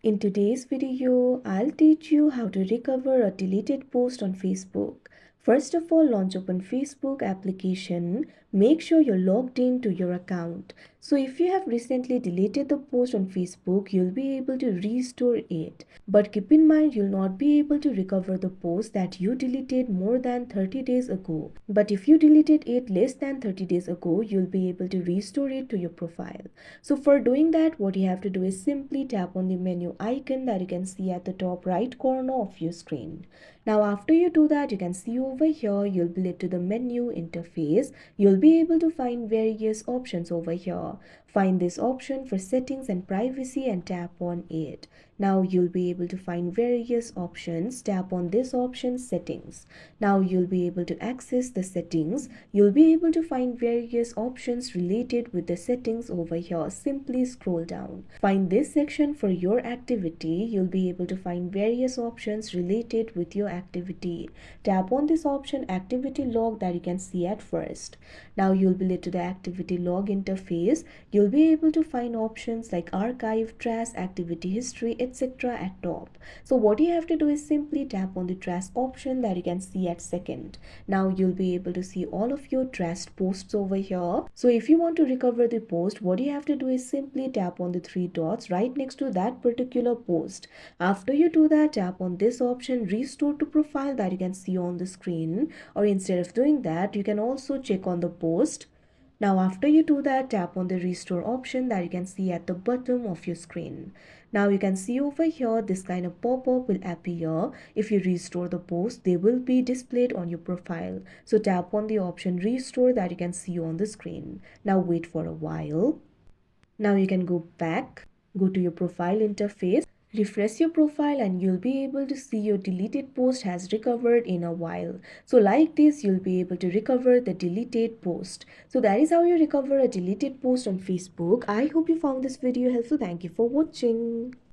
In today's video, I'll teach you how to recover a deleted post on Facebook. First of all, launch open Facebook application. Make sure you're logged in to your account. So if you have recently deleted the post on Facebook, you'll be able to restore it. But keep in mind, you'll not be able to recover the post that you deleted more than 30 days ago. But if you deleted it less than 30 days ago, you'll be able to restore it to your profile. So for doing that, what you have to do is simply tap on the menu icon that you can see at the top right corner of your screen. Now after you do that, you can see over here, you'll be led to the menu interface. You'll be able to find various options over here. Find this option for settings and privacy and tap on it. Now you'll be able to find various options. Tap on this option, settings. Now you'll be able to access the settings. You'll be able to find various options related with the settings over here. Simply scroll down. Find this section for your activity. You'll be able to find various options related with your activity. Tap on this option, activity log, that you can see at first. Now you'll be led to the activity log interface. You'll be able to find options like archive, trash, activity history, etc. at top. So what you have to do is simply tap on the trash option that you can see at second. Now you'll be able to see all of your trashed posts over here. So if you want to recover the post, what you have to do is simply tap on the three dots right next to that particular post. After you do that, tap on this option, restore to profile, that you can see on the screen. Or instead of doing that, you can also check on the post. Now after you do that, tap on the restore option that you can see at the bottom of your screen. Now you can see over here, this kind of pop-up will appear. If you restore the post, they will be displayed on your profile. So tap on the option restore that you can see on the screen. Now wait for a while. Now you can go back, go to your profile interface. Refresh your profile and you'll be able to see your deleted post has recovered in a while. So like this, you'll be able to recover the deleted post. So that is how you recover a deleted post on Facebook. I hope you found this video helpful. Thank you for watching.